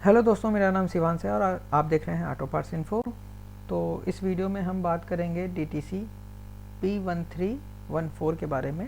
Hello दोस्तों, मेरा नाम शिवांश है और आप देख रहे हैं ऑटो पार्ट्स इन्फो। तो इस वीडियो में हम बात करेंगे DTC P1314 के बारे में,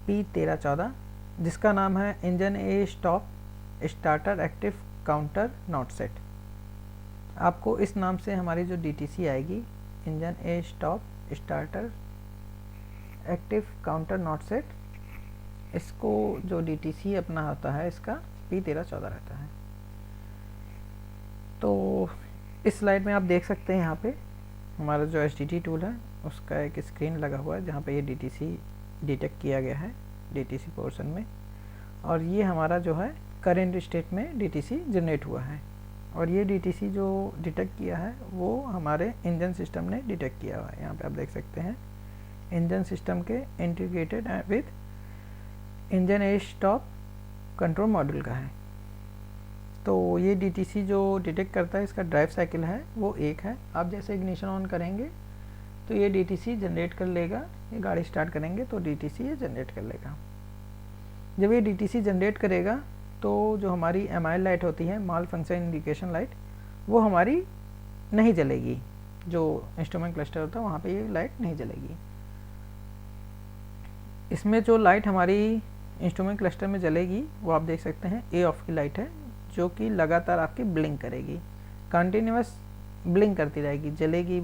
P1314, जिसका नाम है engine A stop starter active counter not set. आपको इस नाम से हमारी जो DTC आएगी, engine A stop starter active counter not set, इसको जो DTC अपना होता है इसका P1314 रहता है। तो इस स्लाइड में आप देख सकते हैं, यहाँ पे हमारा जो HDT टूल है उसका एक स्क्रीन लगा हुआ है जहाँ पे ये DTC डिटेक्ट किया गया है DTC पोर्शन में, और ये हमारा जो है करेंट स्टेट में DTC जनरेट हुआ है। और ये DTC जो डिटेक्ट किया है वो हमारे इंजन सिस्टम ने डिटेक्ट किया हुआ है। यहाँ पे आप देख सकते हैं इंजन सिस्टम के integrated with engine A stop control module का है। तो ये DTC जो डिटेक्ट करता है, इसका ड्राइव साइकिल है वो 1 है। आप जैसे इग्निशन ऑन करेंगे तो ये DTC जनरेट कर लेगा, ये गाड़ी स्टार्ट करेंगे तो DTC ये जनरेट कर लेगा। जब ये DTC जनरेट करेगा तो जो हमारी MIL लाइट होती है, माल फंक्शन इंडिकेशन लाइट, वो हमारी नहीं जलेगी। जो इंस्ट्रूमेंट क्लस्टर होता है वहाँ पे ये लाइट नहीं जलेगी। इसमें जो लाइट हमारी इंस्ट्रूमेंट क्लस्टर में जलेगी वो आप देख सकते हैं A ऑफ की लाइट है, जो कि लगातार आपकी ब्लिंक करेगी, कंटिन्यूस ब्लिंक करती रहेगी, जलेगी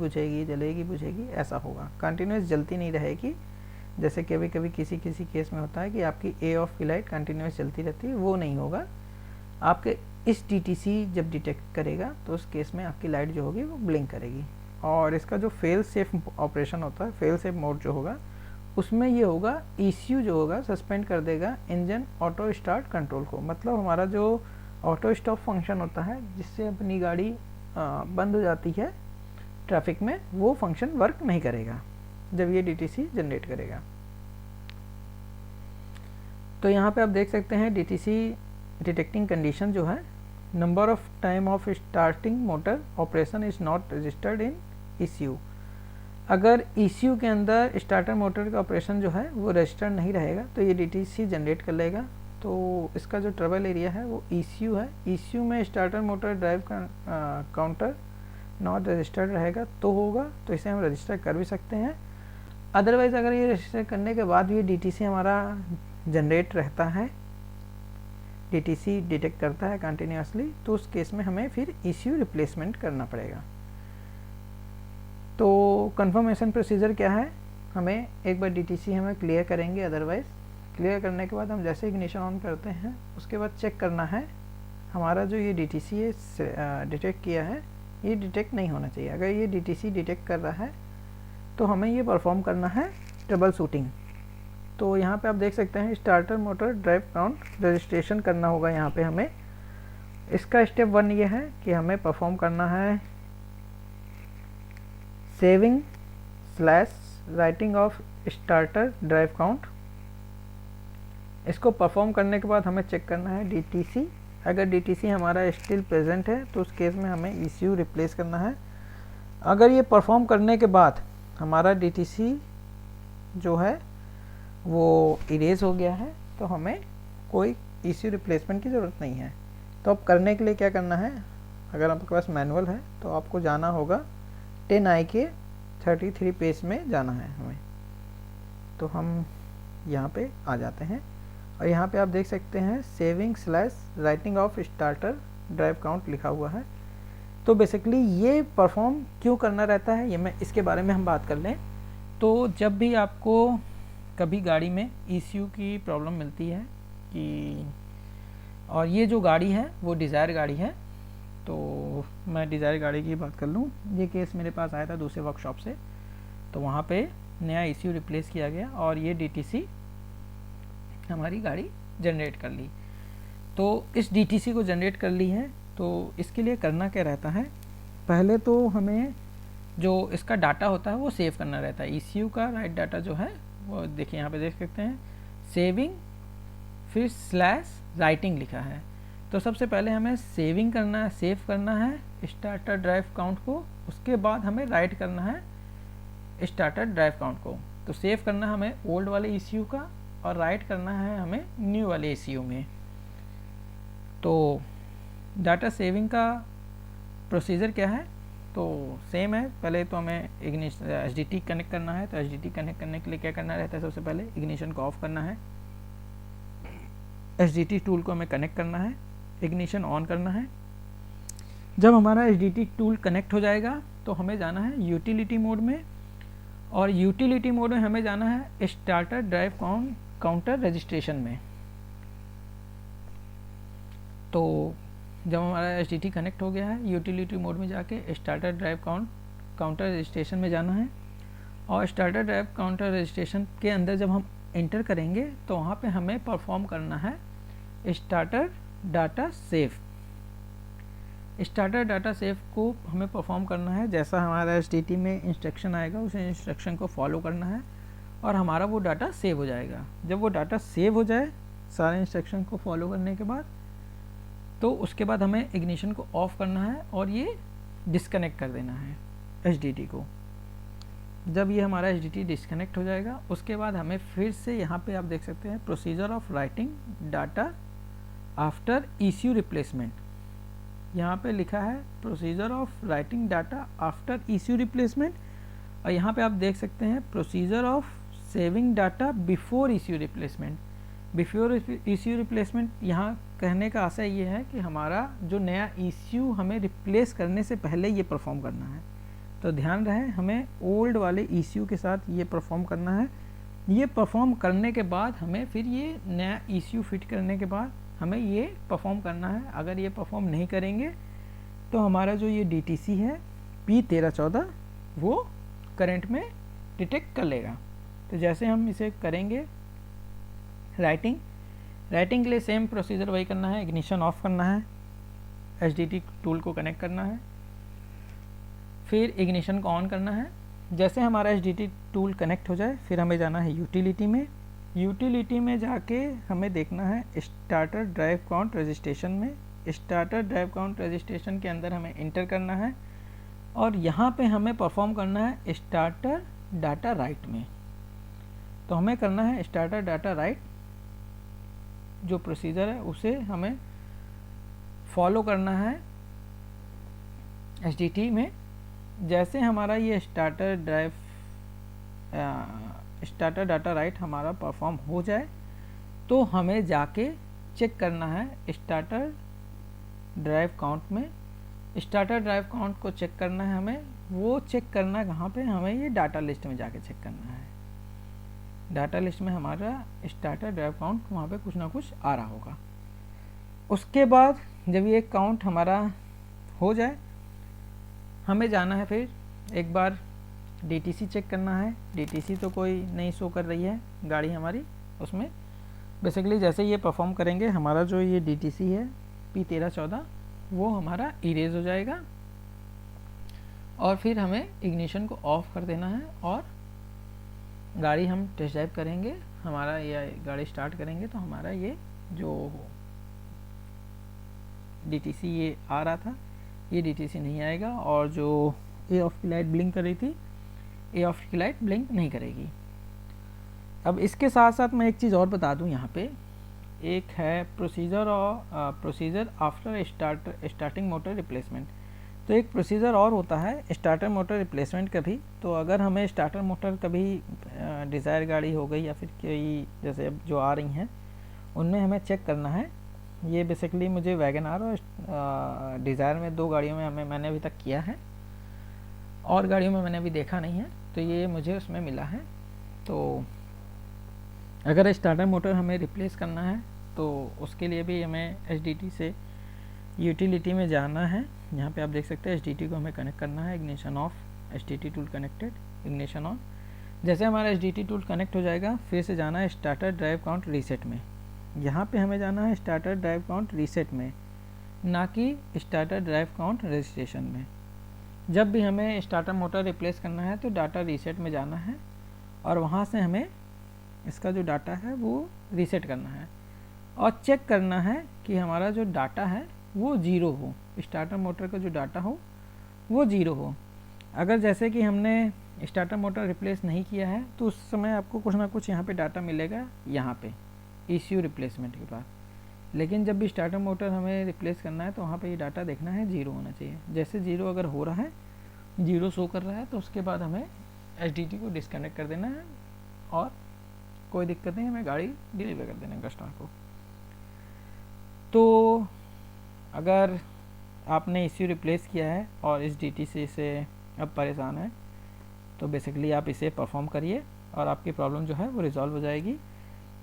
बुझेगी, ऐसा होगा। कंटिन्यूस जलती नहीं रहेगी, जैसे कभी कभी किसी केस में होता है कि आपकी A ऑफ की लाइट कंटिन्यूस जलती रहती है, वो नहीं होगा। आपके इस DTC जब डिटेक्ट करेगा तो उस केस में आपकी लाइट जो होगी वो ब्लिंक करेगी। और इसका जो फेल सेफ ऑपरेशन होता है, फेल सेफ मोड जो होगा, उसमें ये होगा ECU जो होगा सस्पेंड कर देगा इंजन ऑटो स्टार्ट कंट्रोल को। मतलब हमारा जो ऑटो स्टॉप फंक्शन होता है जिससे अपनी गाड़ी बंद हो जाती है ट्रैफिक में, वो फंक्शन वर्क नहीं करेगा जब ये DTC जनरेट करेगा। तो यहाँ पे आप देख सकते हैं DTC डिटेक्टिंग कंडीशन जो है, number of time of starting motor operation is not registered in ECU। अगर ECU के अंदर स्टार्टर मोटर का ऑपरेशन जो है वो रजिस्टर्ड नहीं रहेगा तो ये DTC जनरेट कर लेगा। तो इसका जो ट्रबल एरिया है वो ECU है। ECU में starter motor drive counter not registered रहेगा तो होगा, तो इसे हम रजिस्टर कर भी सकते हैं। अदरवाइज़ अगर ये रजिस्टर करने के बाद भी DTC हमारा जनरेट रहता है, DTC डिटेक्ट करता है कंटिन्यूसली, तो उस केस में हमें फिर ECU रिप्लेसमेंट करना पड़ेगा। तो कंफर्मेशन प्रोसीजर क्या है, हमें एक बार DTC हमें क्लियर करेंगे, अदरवाइज़ क्लियर करने के बाद हम जैसे इग्निशन ऑन करते हैं उसके बाद चेक करना है हमारा जो ये DTC डिटेक्ट किया है ये डिटेक्ट नहीं होना चाहिए। अगर ये DTC डिटेक्ट कर रहा है तो हमें ये परफॉर्म करना है ट्रबल शूटिंग। तो यहाँ पे आप देख सकते हैं starter motor drive count registration करना होगा। यहाँ पे हमें इसका स्टेप 1 ये है कि हमें परफॉर्म करना है saving slash writing of starter drive count. इसको परफॉर्म करने के बाद हमें चेक करना है DTC। अगर DTC हमारा स्टिल प्रेजेंट है तो उस केस में हमें ECU रिप्लेस करना है। अगर ये परफॉर्म करने के बाद हमारा DTC जो है वो इरेज हो गया है तो हमें कोई ECU रिप्लेसमेंट की ज़रूरत नहीं है। तो अब करने के लिए क्या करना है, अगर आपके पास मैनुअल है तो आपको जाना होगा 10I के 33 पेज में जाना है हमें। तो हम यहाँ पे आ जाते हैं और यहाँ पे आप देख सकते हैं saving slash writing of starter drive count लिखा हुआ है। तो बेसिकली ये परफॉर्म क्यों करना रहता है, ये मैं इसके बारे में हम बात कर लें। तो जब भी आपको कभी गाड़ी में ECU की प्रॉब्लम मिलती है कि, और ये जो गाड़ी है वो डिज़ायर गाड़ी है, तो मैं डिज़ायर गाड़ी की बात कर लूँ। ये केस मेरे पास आया था दूसरे वर्कशॉप से, तो वहाँ पे नया ECU रिप्लेस किया गया और ये DTC हमारी गाड़ी जनरेट कर ली। तो इस DTC को जनरेट कर ली है, तो इसके लिए करना क्या रहता है, पहले तो हमें जो इसका डाटा होता है वो सेव करना रहता है। ECU का राइट डाटा जो है वो देखिए यहाँ पे देख सकते हैं, सेविंग फिर स्लैश राइटिंग लिखा है। तो सबसे पहले हमें सेविंग करना है, सेव करना है स्टार्टर ड्राइव काउंट को, उसके बाद हमें राइट करना है स्टार्टर ड्राइव काउंट को। तो सेव करना हमें ओल्ड वाले ECU का और राइट करना है हमें न्यू वाले ECU में। तो डाटा सेविंग का प्रोसीजर क्या है, तो सेम है। पहले तो हमें एचडीटी कनेक्ट करना है, तो एचडीटी कनेक्ट करने के लिए क्या करना रहता है, सबसे पहले इग्निशन को ऑफ करना है, एचडीटी टूल को हमें कनेक्ट करना है, इग्निशन ऑन करना है। जब हमारा एचडीटी टूल कनेक्ट हो जाएगा तो हमें जाना है यूटिलिटी मोड में, और यूटिलिटी मोड में हमें जाना है स्टार्टर ड्राइव काउंटर रजिस्ट्रेशन में। तो जब हमारा एचडीटी कनेक्ट हो गया है, यूटिलिटी मोड में जाके स्टार्टर ड्राइव काउंटर रजिस्ट्रेशन में जाना है, और स्टार्टर ड्राइव काउंटर रजिस्ट्रेशन के अंदर जब हम एंटर करेंगे तो वहाँ पे हमें परफॉर्म करना है starter data save. Starter data save को हमें परफॉर्म करना है, जैसा हमारा एचडीटी में इंस्ट्रक्शन आएगा उस इंस्ट्रक्शन को फॉलो करना है और हमारा वो डाटा सेव हो जाएगा। जब वो डाटा सेव हो जाए सारे इंस्ट्रक्शन को फॉलो करने के बाद, तो उसके बाद हमें इग्निशन को ऑफ करना है और ये डिस्कनेक्ट कर देना है एचडीटी को। जब ये हमारा एचडीटी डिस्कनेक्ट हो जाएगा उसके बाद हमें फिर से यहाँ पे आप देख सकते हैं procedure of writing data after ECU replacement. यहाँ पे लिखा है procedure of writing data after ECU replacement, और यहाँ पे आप देख सकते हैं procedure of saving data before ECU replacement. Before ECU replacement यहाँ कहने का आशय ये है कि हमारा जो नया ईसीयू हमें रिप्लेस करने से पहले ये परफॉर्म करना है। तो ध्यान रहे हमें ओल्ड वाले ईसीयू के साथ ये परफॉर्म करना है। ये परफॉर्म करने के बाद हमें फिर ये नया ईसीयू फिट करने के बाद हमें ये परफॉर्म करना है। अगर ये परफॉर्म नहीं करेंगे तो हमारा जो ये डीटीसी है P1314 वो करंट में डिटेक्ट कर लेगा। तो जैसे हम इसे करेंगे राइटिंग के लिए सेम प्रोसीजर वही करना है, इग्निशन ऑफ करना है, एचडीटी टूल को कनेक्ट करना है, फिर इग्निशन को ऑन करना है। जैसे हमारा एचडीटी टूल कनेक्ट हो जाए फिर हमें जाना है यूटिलिटी में। यूटिलिटी में जाके हमें देखना है स्टार्टर ड्राइव काउंट रजिस्ट्रेशन में। स्टार्टर ड्राइव काउंट रजिस्ट्रेशन के अंदर हमें इंटर करना है और यहाँ पे हमें परफॉर्म करना है स्टार्टर डाटा राइट में। तो हमें करना है स्टार्टर डाटा राइट, जो प्रोसीजर है उसे हमें फॉलो करना है एचडीटी में। जैसे हमारा ये स्टार्टर डाटा राइट हमारा परफॉर्म हो जाए तो हमें जाके चेक करना है स्टार्टर ड्राइव काउंट में। स्टार्टर ड्राइव काउंट को चेक करना है हमें, वो चेक करना है कहाँ पे, हमें ये डाटा लिस्ट में जाके चेक करना है। डाटा लिस्ट में हमारा स्टार्टर ड्राइव काउंट वहाँ पे कुछ ना कुछ आ रहा होगा। उसके बाद जब ये काउंट हमारा हो जाए हमें जाना है फिर एक बार डीटीसी चेक करना है। डीटीसी तो कोई नहीं शो कर रही है गाड़ी हमारी, उसमें बेसिकली जैसे ये परफॉर्म करेंगे हमारा जो ये डीटीसी है P1314 वो हमारा इरेज हो जाएगा और फिर हमें इग्निशन को ऑफ कर देना है और गाड़ी हम टेस्ट ड्राइव करेंगे। हमारा ये गाड़ी स्टार्ट करेंगे तो हमारा ये जो डीटीसी ये आ रहा था ये डीटीसी नहीं आएगा और जो ए ऑफ की लाइट ब्लिंक कर रही थी ए ऑफ की लाइट ब्लिंक नहीं करेगी। अब इसके साथ साथ मैं एक चीज़ और बता दूं, यहाँ पे एक है procedure after starting motor replacement. तो एक प्रोसीजर और होता है स्टार्टर मोटर रिप्लेसमेंट का भी। तो अगर हमें स्टार्टर मोटर कभी डिज़ायर गाड़ी हो गई या फिर कोई जैसे अब जो आ रही हैं उनमें हमें चेक करना है। ये बेसिकली मुझे वैगन आर और डिज़ायर में दो गाड़ियों में मैंने अभी तक किया है और गाड़ियों में मैंने अभी देखा नहीं है, तो ये मुझे उसमें मिला है। तो अगर स्टार्टर मोटर हमें रिप्लेस करना है तो उसके लिए भी हमें एचडीटी से यूटिलिटी में जाना है। यहाँ पे आप देख सकते हैं एचडीटी को हमें कनेक्ट करना है, ignition of, HDT tool connected, ignition on. जैसे हमारा एचडीटी टूल कनेक्ट हो जाएगा फिर से जाना है स्टार्टर ड्राइव काउंट रीसेट में। यहाँ पे हमें जाना है स्टार्टर ड्राइव काउंट रीसेट में, ना कि स्टार्टर ड्राइव काउंट रजिस्ट्रेशन में। जब भी हमें स्टार्टर मोटर रिप्लेस करना है तो डाटा रीसेट में जाना है और वहाँ से हमें इसका जो डाटा है वो रीसेट करना है और चेक करना है कि हमारा जो डाटा है वो ज़ीरो हो, स्टार्टर मोटर का जो डाटा हो वो ज़ीरो हो। अगर जैसे कि हमने स्टार्टर मोटर रिप्लेस नहीं किया है तो उस समय आपको कुछ ना कुछ यहाँ पे डाटा मिलेगा, यहाँ पे ईसीयू रिप्लेसमेंट के बाद। लेकिन जब भी स्टार्टर मोटर हमें रिप्लेस करना है तो वहाँ पे ये डाटा देखना है 0 होना चाहिए। जैसे 0 अगर हो रहा है, 0 शो कर रहा है, तो उसके बाद हमें SDT को डिस्कनेक्ट कर देना है और कोई दिक्कत नहीं, हमें गाड़ी डिलीवर कर देना है कस्टमर को। तो अगर आपने ECU रिप्लेस किया है और इस DTC से अब परेशान है, तो बेसिकली आप इसे परफॉर्म करिए और आपकी प्रॉब्लम जो है वो रिजॉल्व हो जाएगी।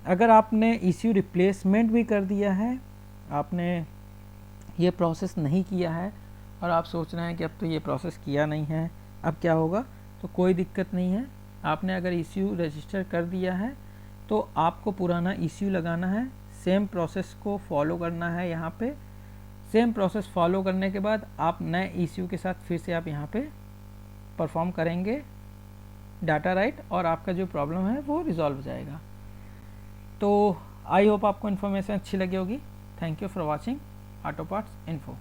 अगर आपने ECU रिप्लेसमेंट भी कर दिया है, आपने ये प्रोसेस नहीं किया है और आप सोच रहे हैं कि अब तो ये प्रोसेस किया नहीं है, अब क्या होगा, तो कोई दिक्कत नहीं है। आपने अगर ECU रजिस्टर कर दिया है तो आपको पुराना ECU लगाना है, सेम प्रोसेस को फॉलो करना है। यहाँ पे सेम प्रोसेस फॉलो करने के बाद आप नए ECU के साथ फिर से आप यहाँ पे परफॉर्म करेंगे डाटा राइट और आपका जो प्रॉब्लम है वो रिजॉल्व हो जाएगा। तो आई होप आपको इन्फॉर्मेशन अच्छी लगी होगी। Thank you for watching auto parts info.